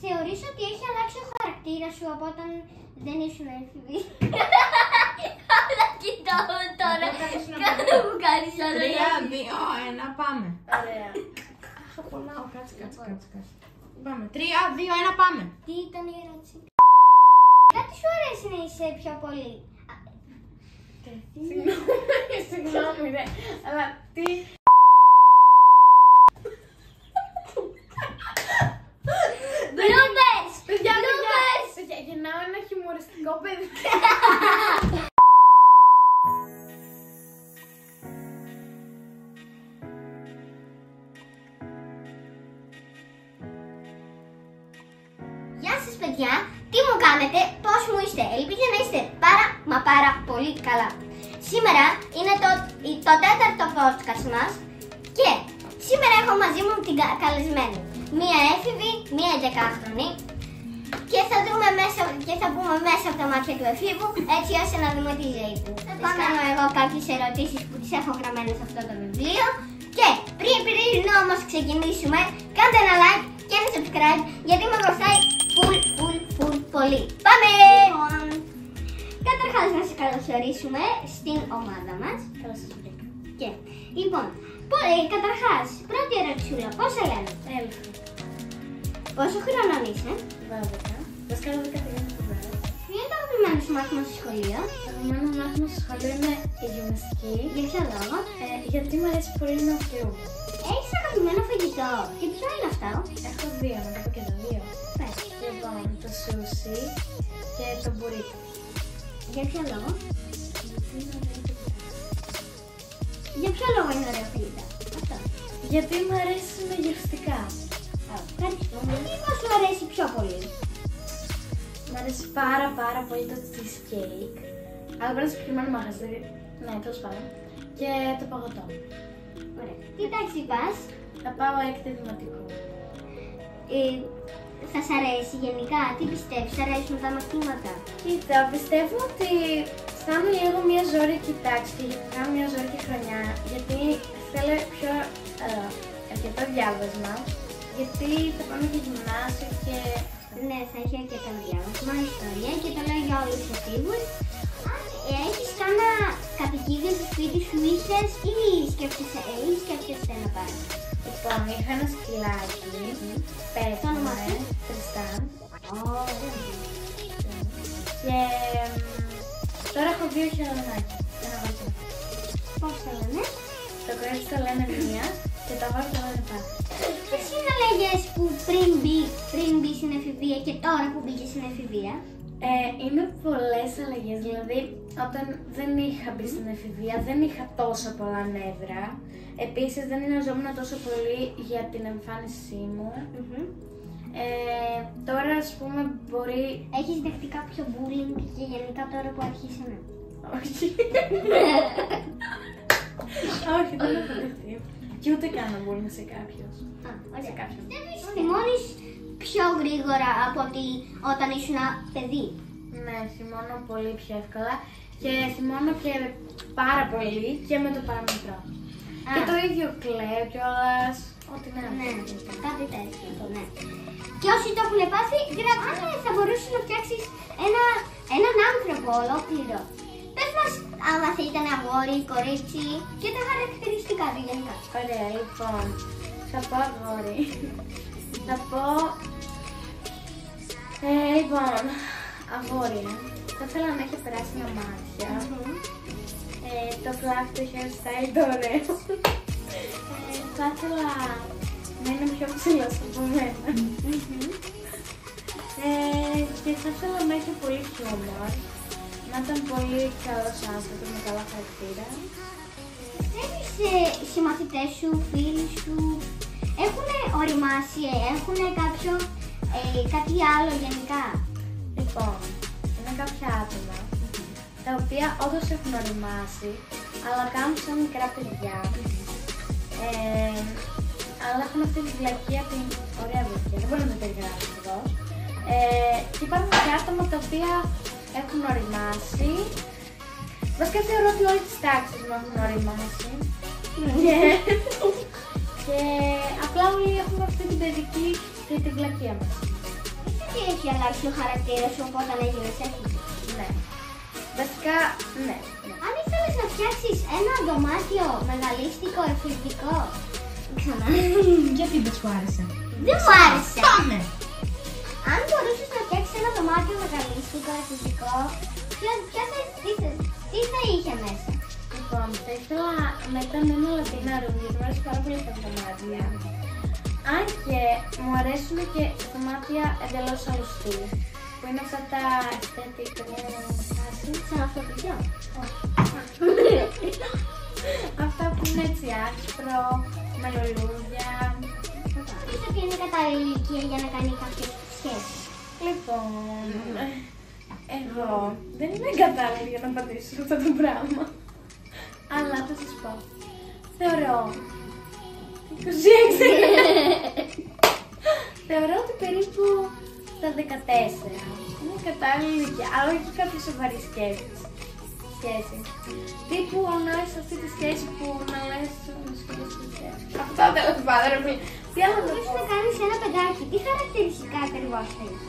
θεωρείς ότι έχει αλλάξει ο χαρακτήρας σου από όταν δεν ήσουν έφηβη? Αλλά κοιτάω τώρα. Κάτω μου κάνεις όλα. 3, 2, 1, πάμε. Ωραία. Αχ, πονάω, κάτσε. Πάμε. 3, 2, 1, πάμε. Τι ήταν η ερώτηση? Κάτι σου αρέσει να είσαι πιο πολύ? Συγγνώμη, ναι. Αλλά τι... Bloopers! Παιδιά, γεννάω ένα χιουμοριστικό παιδί. Γεια σας παιδιά, τι μου κάνετε, πώς μου είστε? Ελπίζω να είστε πάρα πολύ καλά. Σήμερα είναι το τέταρτο podcast μας και σήμερα έχω μαζί μου την καλεσμένη. Μία έφηβη, μία 11χρονη και θα πούμε μέσα από τα μάτια του εφήβου έτσι ώστε να δούμε τη ζωή του. Θα κάνω εγώ κάποιες ερωτήσεις που τις έχω γραμμένες σε αυτό το βιβλίο και πριν όμως ξεκινήσουμε κάντε ένα like και ένα subscribe γιατί με βοηθάει full πολύ. Πάμε! Καταρχάς να σας καλωσορίσουμε στην ομάδα μας. Καλώς σας βρήκα. Και, λοιπόν, καταρχάς, πρώτη ερωτησούλα, πώς σε λένε? Έλφη. Πόσο χρονών είσαι? 12. Δασκάλα 13 φοβερά. Ποιο είναι το αγαπημένο σου μάθημα στο σχολείο? Το αγαπημένο μάθημα στο σχολείο είναι η γυμναστική. Για ποιο λόγο? Γιατί μου αρέσει πολύ να φύγω. Έχεις αγαπημένο φαγητό και ποιο είναι αυτό? Έχω 2, να τα πω και τα 2. Πες. Λοιπόν, το σούσι και το μπουρίκο. Για ποιο λόγο? Για ποιο λόγο είναι ωραίο φαγητό? Αυτό. Γιατί μου αρέσει με γευστικά. Ευχαριστούμε. Τι μας σου αρέσει πιο πολύ? Μου αρέσει πάρα πολύ το cheesecake. Αλλά πρέπει να συγκεκριμένο μαγαζί. Ναι, τέλος πάντων. Και το παγωτό. Ωραία. Τι τάξη πας? Θα πάω έκτη δημοτικού. Θα σ' αρέσει γενικά, τι πιστεύεις, σ' αρέσουν τα μαθήματα? Κοίτα, πιστεύω ότι θα είναι λίγο μια ζώρικη τάξη και γενικά μια ζώρικη χρονιά. Γιατί θέλω πιο αρκετό διάβασμα. Γιατί θα πάμε και γυμνάσιο και... Ναι, θα έχει αρκετό διάβασμα, ιστορία και το λέω για όλους τους εφήβους. Έχεις κάνα κατοικίδιο στο σπίτι σου είχες ή σκέφτεσαι να πάρεις? Λοιπόν, είχα ένα σκυλάκι, πέθανε, Τριστάν. Και τώρα έχω 2 χελωνάκια, ένα βαθμό. Πώς θα λένε? Το κορίτσι το λένε Μία και το αγόρι το λένε Πάτρι. Ποιες είναι αλλαγές που πριν μπει στην εφηβεία και τώρα που μπήκε στην εφηβεία? Είναι πολλές αλλαγές, δηλαδή όταν δεν είχα μπει στην εφηβεία δεν είχα τόσα πολλά νεύρα. Επίσης δεν νοιαζόμουν τόσο πολύ για την εμφάνισή μου. Τώρα ας πούμε μπορεί... Έχεις δεχτεί κάποιο bullying και γενικά τώρα που αρχίσαμε? Όχι. Όχι, δεν έχω δεχτεί. Και ούτε κάνω bullying σε κάποιους. Ωραία. Πιστεύεις θυμώνεις πιο γρήγορα από ότι όταν ήσουν παιδί? Ναι, θυμώνω πολύ πιο εύκολα και θυμώνω και πάρα πολύ και με το παραμικρό. Και το ίδιο κλαίω κιόλας. Ό,τι να ναι, κάτι τέτοιο. Ναι. Και όσοι το έχουν πάθει, γράψτε, θα μπορούσες να φτιάξεις έναν άνθρωπο ολόκληρο. Πες μας άμα θα ήταν αγόρι, κορίτσι και τα χαρακτηριστικά του γενικά. Ωραία, λοιπόν, θα πω αγόρι. Θα πω... λοιπόν, αγόρι. Θα ήθελα να έχει πράσινα μάτια. Το φλάκ του hairstyle το ωραίο. Θα ήθελα να είναι πιο ψηλός από μένα. Και θα ήθελα να έχει πολύ χιούμορ. Να ήταν πολύ καλός άνθρωπος με καλά χαρακτήρα. Πιστεύεις οι συμμαθητές σου, φίλοι σου έχουν οριμάσει, έχουν κάτι άλλο γενικά? Λοιπόν, είναι κάποια άτομα τα οποία όντως έχουν οριμάσει, αλλά κάνουν σαν μικρά παιδιά. Αλλά έχουν αυτή τη βλακεία, την ωραία βλακεία, δεν μπορώ να το περιγράψω ακριβώς. Και υπάρχουν και άτομα τα οποία έχουν οριμάσει. Βασικά θεωρώ ότι όλες τις τάξεις μου έχουν οριμάσει. Και απλά όλοι έχουμε αυτή την παιδική και την βλακεία μας. έτσι έχει αλλάξει ο χαρακτήρας σου από όταν έγινες έτσι? Ναι. Βασικά, ναι. Αν ήθελες να φτιάξεις ένα δωμάτιο μεγαλίστικο, εφηβικό, ξανά. Γιατί δεν σου άρεσε? Δεν μου άρεσε. Πάμε! Αν μπορούσες να φτιάξεις ένα δωμάτιο μεγαλίστικο, εφηβικό, τι θα είχε μέσα? Λοιπόν, θα ήθελα να ήταν ένα λατινά ρούμ, γιατί μου αρέσει πάρα πολύ τα δωμάτια. Αν και μου αρέσουν και δωμάτια εντελώς άλλου στυλ, που είναι αυτά τα aesthetic, Σαν αυτό το δυο. αυτά που είναι έτσι άσπρο, με λουλούδια. Ίσως και είναι κατάλληλη ηλικία για να κάνει κάποιες σχέσεις. Λοιπόν, εγώ δεν είμαι κατάλληλη για να πατήσω αυτό το πράγμα. Αλλά θα σας πω. Θεωρώ 26. Θεωρώ ότι περίπου στα 14 είναι κατάλληλη ηλικία, αλλά όχι κάποια σοβαρή σχέση. Τύπου να είσαι αυτή τη σχέση που να λες αυτό τέλος πάντων. Τι άλλο να Μπορείς να κάνεις ένα παιδάκι, τι χαρακτηριστικά ακριβώς θέλεις?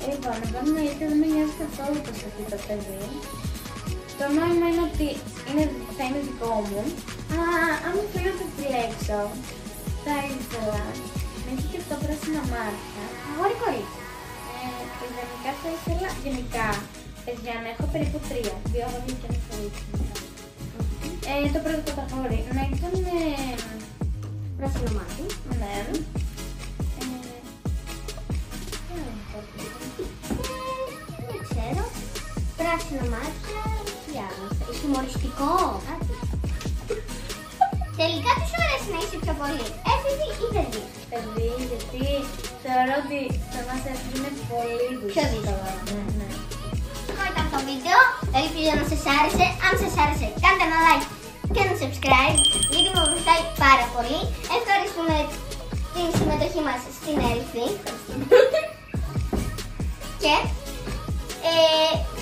Λοιπόν, εγώ να είτε δεν με νοιάζει καθόλου πως αυτό το παιδί. Το νόημα είναι ότι θα είναι δικό μου. Αν μου φύγω να το επιλέξω, θα ήθελα να έχει και αυτό πράσινα μάτια. Αγόρι κορίτσι. Ιδανικά θα ήθελα γενικά παιδιά να έχω περίπου 3, 2 αγόρια και ένα κορίτσι. Το πρώτο το αγόρι να ήταν Πράσινο μάτι. ναι. Δεν ξέρω. Πράσινο μάτια. Τι άλλο? Χιουμοριστικό. Τελικά τι σου αρέσει να είσαι πιο πολύ? Έφηβη ή παιδί? Παιδί, γιατί θεωρώ ότι το να σε είναι πολύ Πιο δύσκολο. Αυτό ήταν το βίντεο. Ελπίζω να σας άρεσε. Αν σας άρεσε, κάντε ένα like και ένα subscribe, γιατί με βοηθάει πάρα πολύ. Ευχαριστούμε την συμμετοχή μας στην Έλφη. Και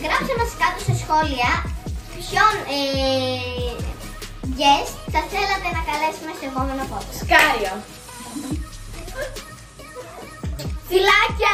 γράψτε μας κάτω σε σχόλια ποιον guest θα θέλατε να καλέσουμε στο επόμενο podcast. Σκάριο! Φιλάκια!